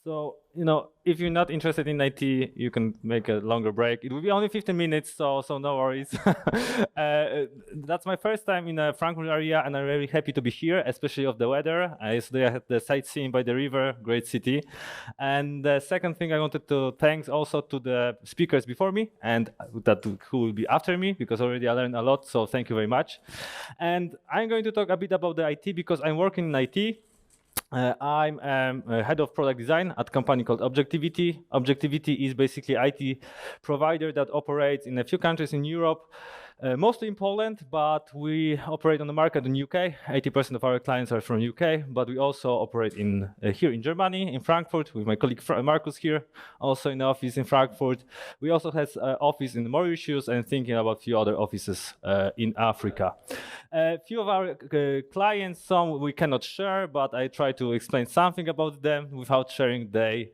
So, if you're not interested in IT, you can make a longer break. It will be only 15 minutes, so no worries. That's my first time in the Frankfurt area, and I'm very happy to be here, especially of the weather. Yesterday I had the sightseeing by the river, great city. And the second thing I wanted to thanks also to the speakers before me and who will be after me, because already I learned a lot, so thank you very much. And I'm going to talk a bit about the IT because I'm working in IT. I'm head of product design at a company called Objectivity. Objectivity is basically IT provider that operates in a few countries in Europe, mostly in Poland, but we operate on the market in UK. 80% of our clients are from UK, but we also operate here in Germany, in Frankfurt, with my colleague Markus here, also in the office in Frankfurt. We also have an office in Mauritius and thinking about a few other offices in Africa. A few of our clients, some we cannot share, but I try to explain something about them without sharing their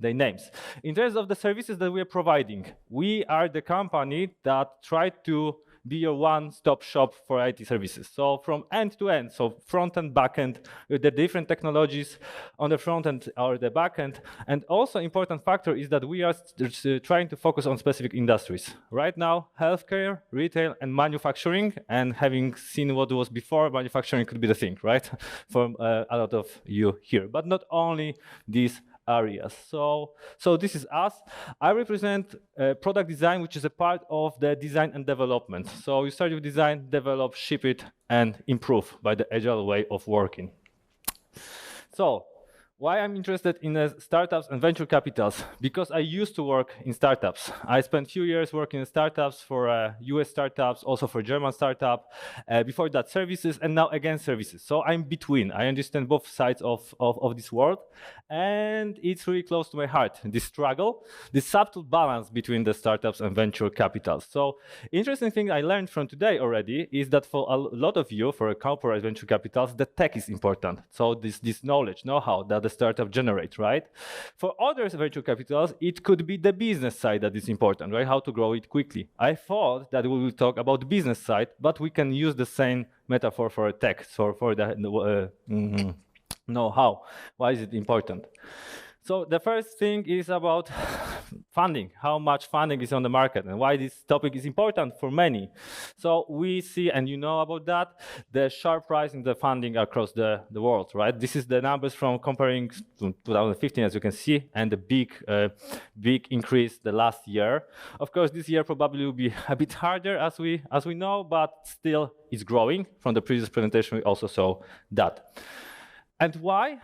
names. In terms of the services that we are providing, we are the company that try to be your one-stop shop for IT services. So from end to end, so front and back end, with the different technologies on the front end or the back end. And also important factor is that we are trying to focus on specific industries. Right now, healthcare, retail, and manufacturing. And having seen what was before, manufacturing could be the thing, right? For a lot of you here. But not only these areas. So this is us. I represent product design, which is a part of the design and development. So you start with design, develop, ship it, and improve by the agile way of working. So why I'm interested in startups and venture capitals? Because I used to work in startups. I spent a few years working in startups for US startups, also for German startup. Before that, services, and now again services. So I'm between. I understand both sides of this world, and it's really close to my heart. This struggle, this subtle balance between the startups and venture capitals. So interesting thing I learned from today already is that for a lot of you, for a corporate venture capitals, the tech is important. So this knowledge, know-how that the startup generate, right? For other venture capitals, it could be the business side that is important, right? How to grow it quickly. I thought that we will talk about the business side, but we can use the same metaphor for a tech, so for the know-how. Why is it important? So the first thing is about funding, how much funding is on the market and why this topic is important for many. So we see, and you know about that, the sharp rise in the funding across the world, right? This is the numbers from comparing to 2015, as you can see, and the big increase the last year. Of course, this year probably will be a bit harder as we know, but still it's growing. From the previous presentation, we also saw that. And why?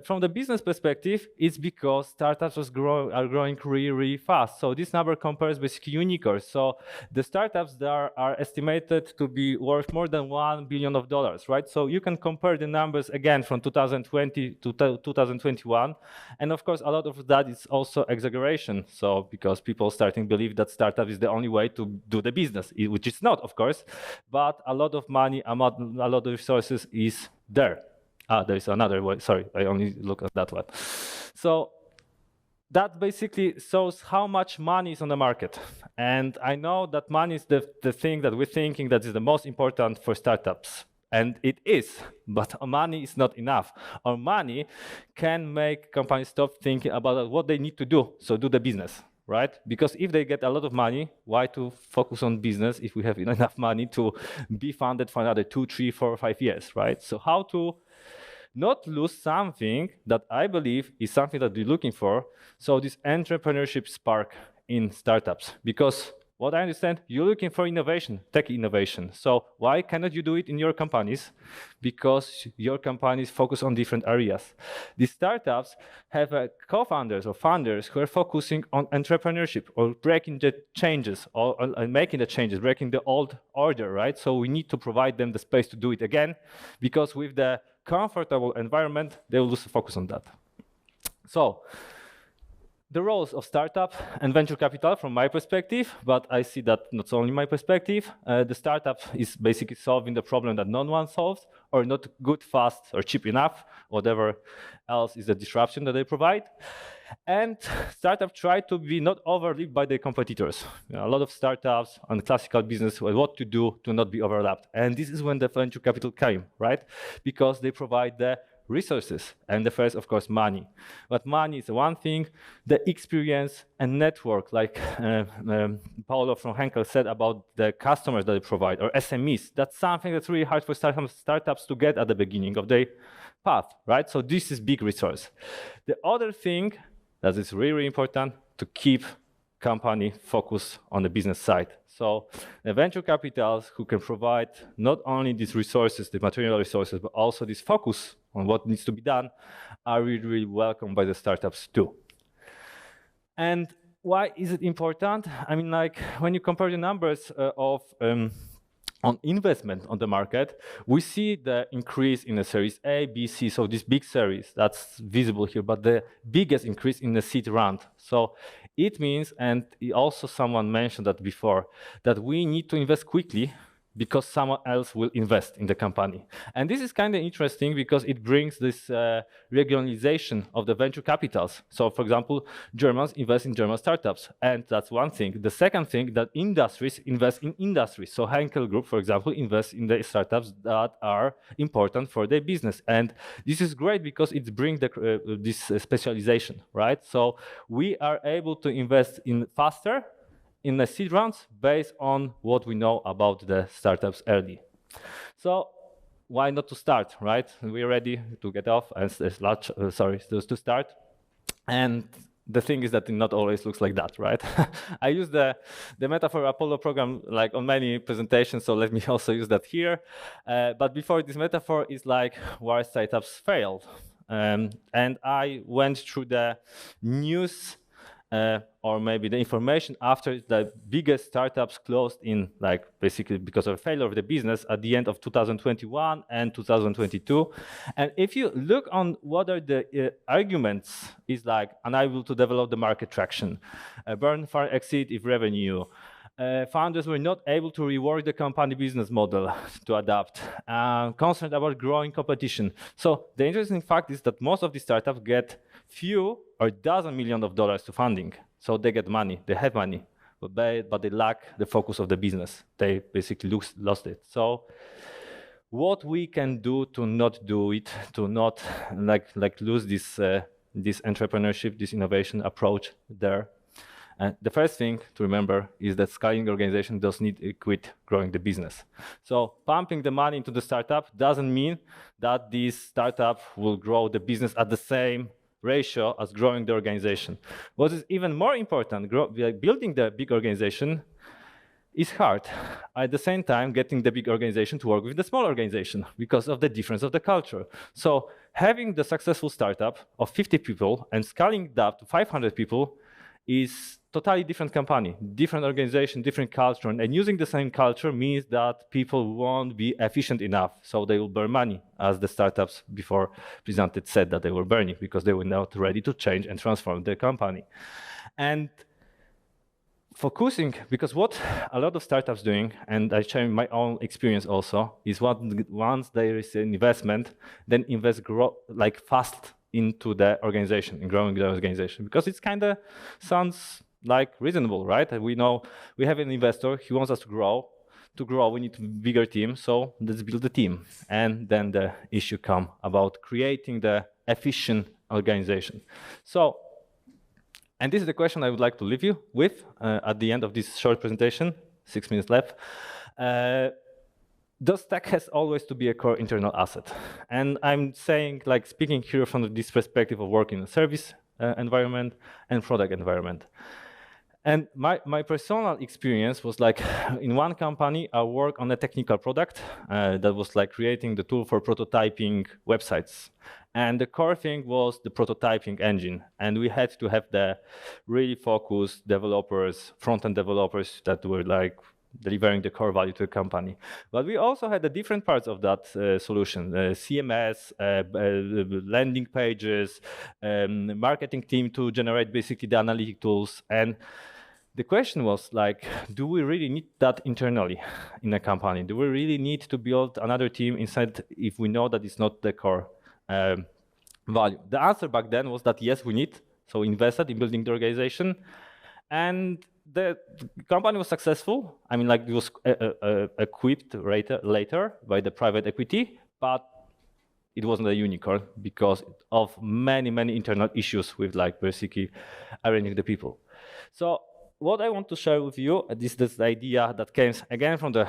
From the business perspective, it's because startups are growing really, really fast. So this number compares basically unicorns. So the startups that are estimated to be worth more than $1 billion, right? So you can compare the numbers again from 2020 to 2021. And of course, a lot of that is also exaggeration. So because people starting to believe that startup is the only way to do the business, which is not, of course, but a lot of money, a lot of resources is there. There is another way. Sorry, I only look at that one. So that basically shows how much money is on the market. And I know that money is the thing that we're thinking that is the most important for startups. And it is, but money is not enough. Our money can make companies stop thinking about what they need to do, so do the business, right? Because if they get a lot of money, why to focus on business if we have enough money to be funded for another 2, 3, 4, 5 years, right? So how to not lose something that I believe is something that we're looking for. So this entrepreneurship spark in startups, because what I understand, you're looking for innovation, tech innovation. So why cannot you do it in your companies? Because your companies focus on different areas. These startups have co-founders or founders who are focusing on entrepreneurship or breaking the changes or making the changes, breaking the old order, right? So we need to provide them the space to do it again, because with the comfortable environment, they will lose focus on that. So the roles of startup and venture capital from my perspective, but I see that not only my perspective. The startup is basically solving the problem that no one solves, or not good, fast, or cheap enough, whatever else is the disruption that they provide. And startups try to be not overlapped by their competitors. A lot of startups on classical business, what to do to not be overlapped. And this is when the venture capital came, right? Because they provide the resources, and the first, of course, money. But money is one thing, the experience and network, like Paolo from Henkel said about the customers that they provide, or SMEs, that's something that's really hard for startups to get at the beginning of their path, right? So this is big resource. The other thing that is really, really important, to keep company focus on the business side. So the venture capitals who can provide not only these resources, the material resources, but also this focus on what needs to be done, are really, really welcome by the startups too. And why is it important? I mean, like when you compare the numbers on investment on the market, we see the increase in the series A, B, C, so this big series, that's visible here, but the biggest increase in the seed round. So it means, and also someone mentioned that before, that we need to invest quickly because someone else will invest in the company. And this is kind of interesting because it brings this regionalization of the venture capitals. So for example, Germans invest in German startups, and that's one thing. The second thing, that industries invest in industries. So Henkel Group, for example, invests in the startups that are important for their business. And this is great because it brings this specialization, right? So we are able to invest in faster in the seed rounds based on what we know about the startups early. So why not to start, right? We're ready to get off and to start. And the thing is that it not always looks like that, right? I use the metaphor Apollo program like on many presentations, so let me also use that here. But before this metaphor is like why startups failed. And I went through the news or maybe the information after the biggest startups closed in, like basically because of a failure of the business at the end of 2021 and 2022. And if you look on what are the arguments, is like unable to develop the market traction, burn far exceed if revenue, founders were not able to rework the company business model to adapt, concerned about growing competition. So the interesting fact is that most of these startups get few or dozen millions of dollars to funding. So they get money, they have money, but they lack the focus of the business. They basically lost it. So what we can do to not do it, to not like lose this entrepreneurship, this innovation approach there. And the first thing to remember is that scaling organization does need to quit growing the business. So pumping the money into the startup doesn't mean that this startup will grow the business at the same ratio as growing the organization. What is even more important, building the big organization is hard. At the same time, getting the big organization to work with the small organization because of the difference of the culture. So having the successful startup of 50 people and scaling that to 500 people is totally different company, different organization, different culture, and using the same culture means that people won't be efficient enough, so they will burn money, as the startups before presented said that they were burning because they were not ready to change and transform their company. And focusing, because what a lot of startups doing, and I share my own experience also, is once they receive investment, then grow like fast into the organization and growing the organization, because it's kind of sounds like reasonable, right? We know we have an investor, he wants us to grow. To grow, we need a bigger team, so let's build the team. And then the issue come about creating the efficient organization. So, and this is the question I would like to leave you with at the end of this short presentation, 6 minutes left. Does tech has always to be a core internal asset? And I'm saying, like speaking here from this perspective of working in a service environment and product environment. And my personal experience was like, in one company, I worked on a technical product that was like creating the tool for prototyping websites. And the core thing was the prototyping engine. And we had to have the really focused developers, front-end developers that were like delivering the core value to the company. But we also had the different parts of that solution, CMS, landing pages, marketing team to generate basically the analytic tools. And the question was like, do we really need that internally in a company? Do we really need to build another team inside if we know that it's not the core value? The answer back then was that yes, we need. So we invested in building the organization, and the company was successful. I mean, like it was equipped later by the private equity, but it wasn't a unicorn because of many internal issues with like basically arranging the people. So what I want to share with you is this idea that came again from the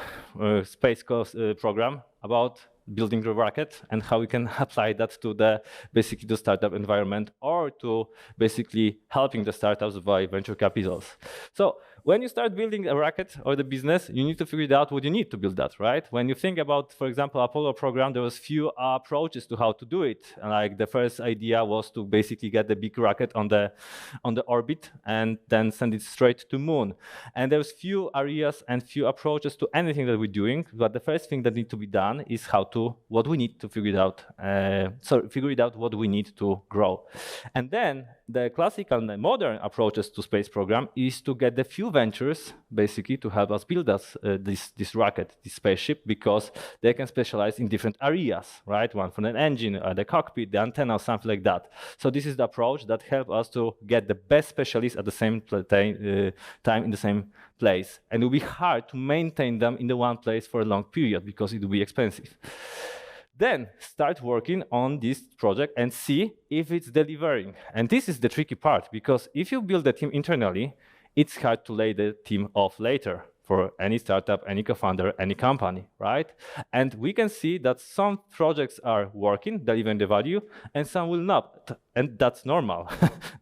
Space Coast program about building the rocket and how we can apply that to the basically the startup environment or to basically helping the startups by venture capitals. So when you start building a rocket or the business, you need to figure out what you need to build that, right? When you think about, for example, Apollo program, there was few approaches to how to do it. Like the first idea was to basically get the big rocket on the orbit and then send it straight to moon. And there's few areas and few approaches to anything that we're doing. But the first thing that needs to be done is what we need to figure it out. Figure it out what we need to grow. And then the classical and the modern approaches to space program is to get the few ventures basically to help us build this rocket, this spaceship, because they can specialize in different areas, right? One for an engine, the cockpit, the antenna, something like that. So this is the approach that helps us to get the best specialists at the same time in the same place. And it will be hard to maintain them in the one place for a long period because it will be expensive. Then start working on this project and see if it's delivering. And this is the tricky part, because if you build a team internally, it's hard to lay the team off later for any startup, any co-founder, any company, right? And we can see that some projects are working, delivering the value, and some will not. And that's normal,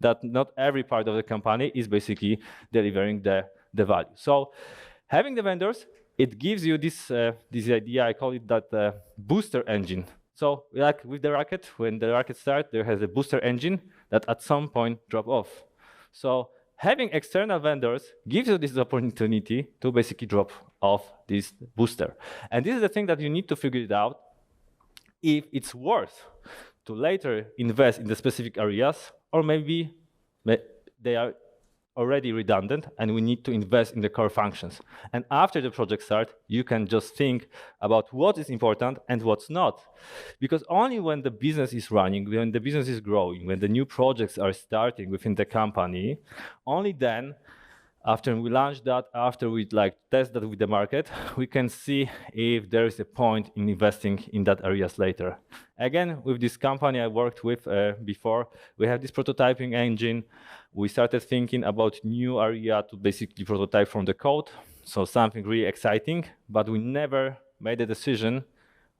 that not every part of the company is basically delivering the value. So having the vendors, it gives you this idea, I call it that booster engine. So like with the rocket, when the rocket starts, there has a booster engine that at some point drop off. So having external vendors gives you this opportunity to basically drop off this booster. And this is the thing that you need to figure it out if it's worth to later invest in the specific areas, or maybe they are already redundant and we need to invest in the core functions. And after the project starts, you can just think about what is important and what's not. Because only when the business is running, when the business is growing, when the new projects are starting within the company, only then, after we launch that, after we test that with the market, we can see if there is a point in investing in that areas later. Again, with this company I worked with before, we have this prototyping engine. We started thinking about new area to basically prototype from the code, so something really exciting, but we never made a decision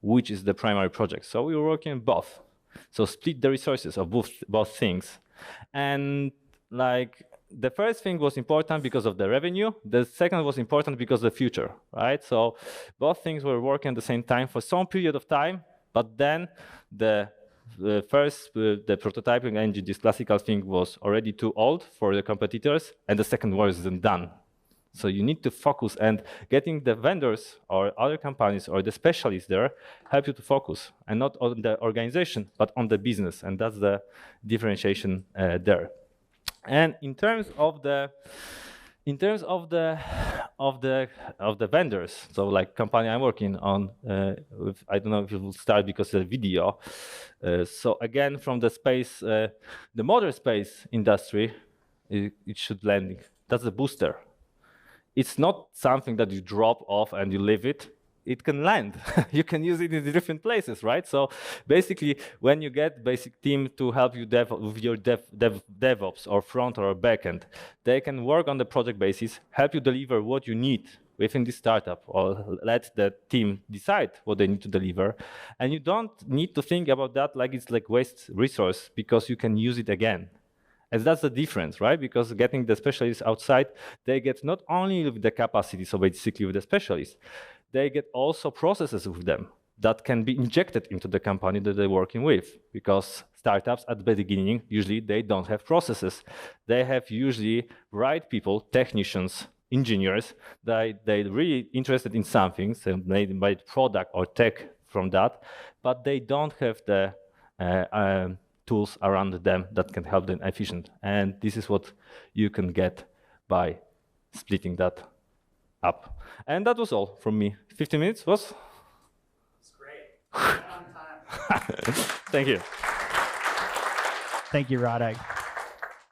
which is the primary project. So we were working on both. So split the resources of both things. And the first thing was important because of the revenue. The second was important because of the future, right? So both things were working at the same time for some period of time, but then the prototyping engine, this classical thing, was already too old for the competitors, and the second wasn't done. So you need to focus, and getting the vendors or other companies or the specialists there help you to focus, and not on the organization, but on the business, and that's the differentiation there. And in terms of the vendors, so like company I'm working on, I don't know if it will start because of the video. So again, from the space, the modern space industry, it should landing. That's the booster. It's not something that you drop off and you leave it. It can land. You can use it in different places, right? So basically, when you get basic team to help you with your DevOps or front or backend, they can work on the project basis, help you deliver what you need within this startup, or let the team decide what they need to deliver. And you don't need to think about that like it's like waste resource, because you can use it again. And that's the difference, right? Because getting the specialists outside, they get not only with the capacity, so basically with the specialists, they get also processes with them that can be injected into the company that they're working with. Because startups at the beginning, usually they don't have processes. They have usually right people, technicians, engineers, they're really interested in something, so they buy product or tech from that, but they don't have the tools around them that can help them efficient. And this is what you can get by splitting that up. And that was all from me. 15 minutes was? It's great. Right on time. Thank you. Thank you, Radek.